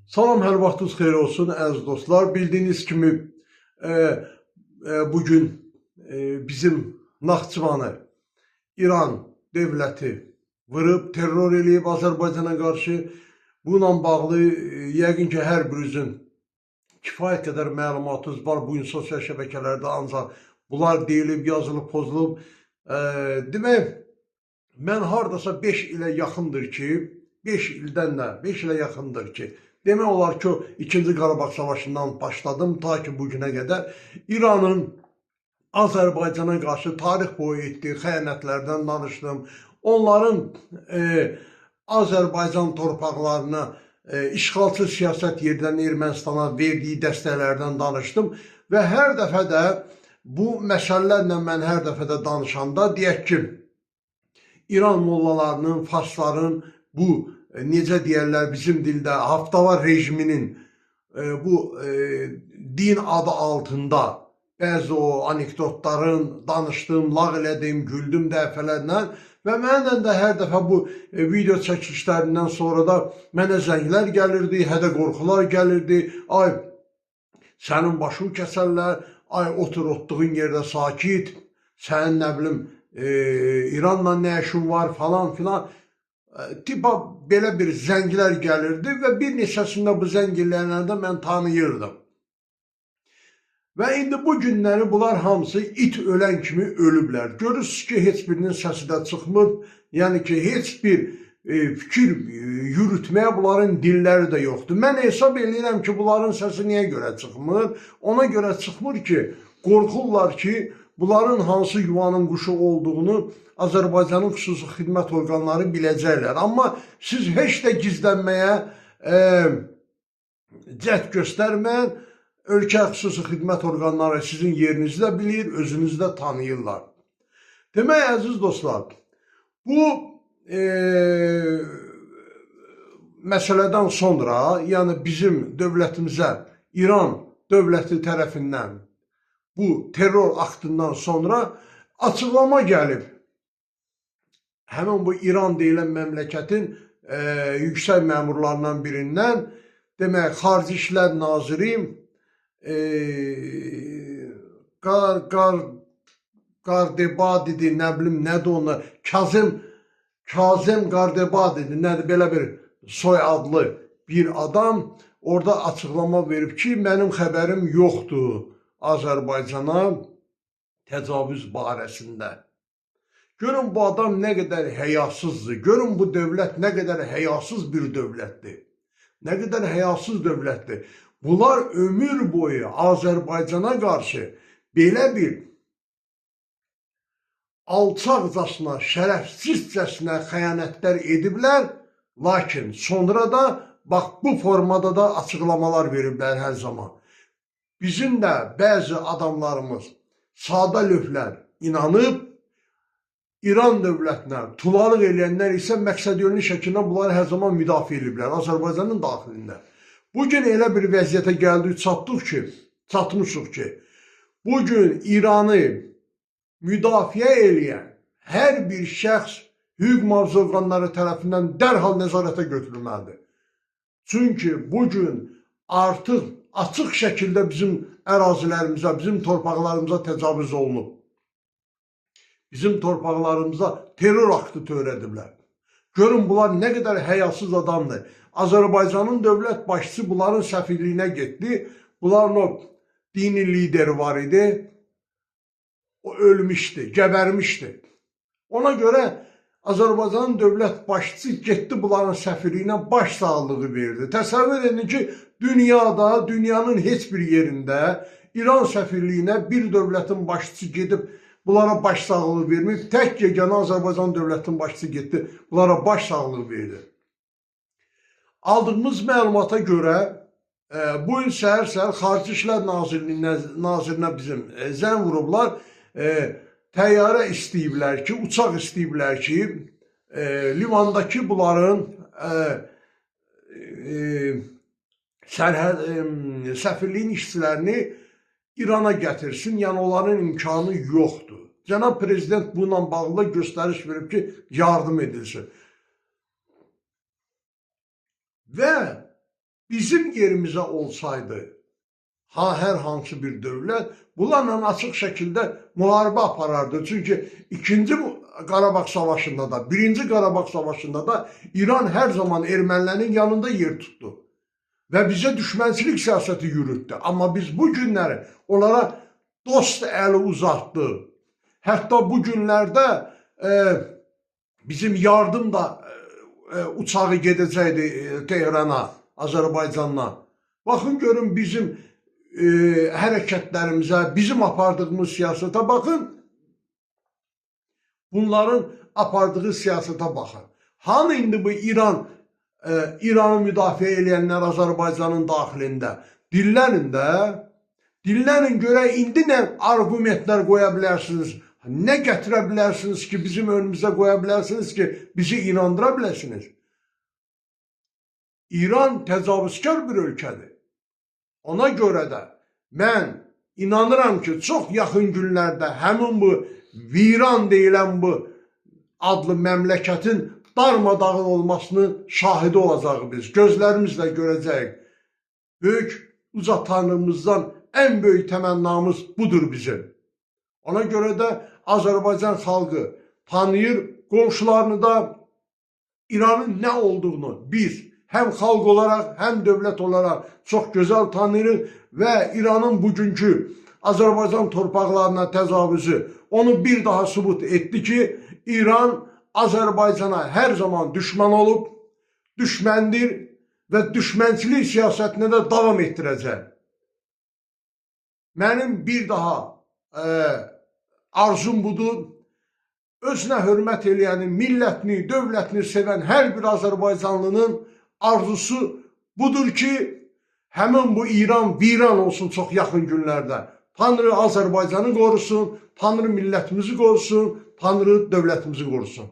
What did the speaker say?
Salam, hər vaxtınız xeyir olsun əziz dostlar. Bildiyiniz kimi bugün bizim Naxçıvanı İran dövləti vurub, terror eləyib Azərbaycana qarşı. Bununla bağlı yəqin ki, hər birinizin kifayət qədər məlumatınız var. Bugün sosial şəbəkələrdə ancaq bunlar deyilib, yazılıb, pozulub. Demək, mən hardasa 5 ilə yaxındır ki, 5 ildən də 5 ilə yaxındır ki, demək olar ki, 2-ci Qarabağ Savaşından başladım ta ki bugünə qədər İranın Azərbaycana qarşı tarix boyu etdiyi xəyanətlərdən danışdım. Onların Azərbaycan torpaqlarına işğalçı siyasət yeridən Ermənistana verdiyi dəstəklərdən danışdım və hər dəfə də bu məsələlərlə mən hər dəfə də danışanda deyək ki, İran mollalarının, farsların bu necə deyərlər bizim dildə haftavar rejiminin bu din adı altında bəzi o anekdotların danışdım, lağ elədim, güldüm dəfələrlə və mənlə də hər dəfə bu video çəkilişlərindən sonra da mənə zənglər gəlirdi, hədə qorxular gəlirdi. Ay, sənin başını kəsərlər, ay otur otduğun yerdə sakit, sənin nə bilim İranla nə işin var falan filan. Tipa belə bir zənglər gəlirdi və bir neçəsində bu zənglərdə mən tanıyırdım. Və indi bu günləri bunlar hamısı it ölən kimi ölüblər. Görürsünüz ki, heç birinin səsi də çıxmır. Yəni ki, heç bir fikir yürütməyə bunların dilləri də yoxdur. Mən hesab edirəm ki, bunların səsi niyə görə çıxmır? Ona görə çıxmır ki, qorxurlar ki, bunların hansı yuvanın quşu olduğunu Azərbaycanın xüsusi xidmət orqanları biləcəklər. Amma siz heç də gizlənməyə cəhd göstərməyən, ölkə xüsusi xidmət orqanları sizin yerinizi də bilir, özünüzü də tanıyırlar. Demək, əziz dostlar, bu məsələdən sonra, yəni bizim dövlətimizə İran dövləti tərəfindən bu terror aktından sonra açıqlama gəlib. Həmin bu İran deyilən məmləkətin yüksək məmurlarından birindən, demək, Xarici İşlər Naziri Qardebadidir, nə bilim, nədir ona, Kazım Qardebadidir, nədir, belə bir soy adlı bir adam orada açıqlama verib ki, mənim xəbərim yoxdur Azərbaycana təcavüz barəsində. Görün bu adam nə qədər həyasızdır, görün bu dövlət nə qədər həyasız bir dövlətdir, nə qədər həyasız dövlətdir. Bunlar ömür boyu Azərbaycana qarşı belə bir alçaqcasına, şərəfsizcəsinə xəyanətlər ediblər, lakin sonra da bax bu formada da açıqlamalar veriblər hər zaman. Bizim də bəzi adamlarımız, sadə lövlər inanıb, İran dövlətinə tulalıq eləyənlər isə məqsədyönlü şəkildə bunları hər zaman müdafiə ediblər Azərbaycanın daxilində. Bugün elə bir vəziyyətə gəldik, çatmışıq ki, bugün İranı müdafiə eləyən hər bir şəxs hüquq mühafizə orqanları tərəfindən dərhal nəzarətə götürülməlidir. Çünki bugün artıq açıq şəkildə bizim ərazilərimizə, bizim torpaqlarımıza təcavüz olunub. Bizim torpaqlarımıza terror aktı törədiblər. Görün, bunlar nə qədər həyasız adamdır. Azərbaycanın dövlət başçısı bunların səfirliyinə getdi. Bunların o dini lideri var idi. O ölmüşdü, gəbərmişdi. Ona görə Azərbaycanın dövlət başçısı getdi bunların səfirliyinə baş sağlığı verdi. Təsəvvür edin ki, dünyada, dünyanın heç bir yerində İran səfirliyinə bir dövlətin başçısı gedib bunlara baş sağlığı vermir. Tək yeganə Azərbaycan dövlətinin başçısı getdi, bunlara baş sağlığı verdi. Aldığımız məlumata görə, bu gün səhər Xarici İşlər Nazirinə bizim zəng vurublar, təyyarə istəyiblər ki, uçaq istəyiblər ki, limandakı bunların səfirliyin işçilərini İrana gətirsin, yəni onların imkanı yoxdur. Cənab Prezident bununla bağlı göstəriş verib ki, yardım edilsin. Və bizim yerimizə olsaydı, hər hansı bir dövlət bunlarla açıq şəkildə müharibə aparardı. Çünki 2-ci Qarabağ savaşında da, 1-ci Qarabağ savaşında da İran hər zaman ermənilərin yanında yer tutdu və bizə düşmənçilik siyasəti yürütdü. Amma biz bu günləri onlara dost əli uzatdı. Hətta bu günlərdə bizim yardım da uçağı gedəcəkdi Tehrana, Azərbaycanla. Baxın görün bizim hərəkətlərimizə, bizim apardığımız siyasətə baxın. Bunların apardığı siyasətə baxın. Hanı indi bu İranı müdafiə edənlər Azərbaycanın daxilində? Dillənin də. Dillənin görək indi nə argumentlər qoya bilərsiniz? Nə gətirə bilərsiniz ki, bizim önümüzə qoya bilərsiniz ki, bizi inandıra biləsiniz? İran təcavüzkar bir ölkədir. Ona görə də mən inanıram ki, çox yaxın günlərdə həmin bu viran deyilən bu adlı məmləkətin darmadağın olmasını şahidi olacaq biz. Gözlərimizlə görəcəyik. Böyük uca Tanrımızdan ən böyük təmənnamız budur bizim. Ona görə də Azərbaycan xalqı tanıyır, qonşularını da İranın nə olduğunu biz həm xalq olaraq, həm dövlət olaraq çox gözəl tanıyırıq və İranın bugünkü Azərbaycan torpaqlarına təcavüzü onu bir daha sübut etdi ki, İran Azərbaycana hər zaman düşmən olub, düşməndir və düşmənçilik siyasətinə də davam etdirəcək. Mənim bir daha arzum budur. Özünə hörmət eləyəni, millətini, dövlətini sevən hər bir Azərbaycanlının arzusu budur ki, həmin bu İran viran olsun çox yaxın günlərdə. Tanrı Azərbaycanı qorusun, Tanrı millətimizi qorusun, Tanrı dövlətimizi qorusun.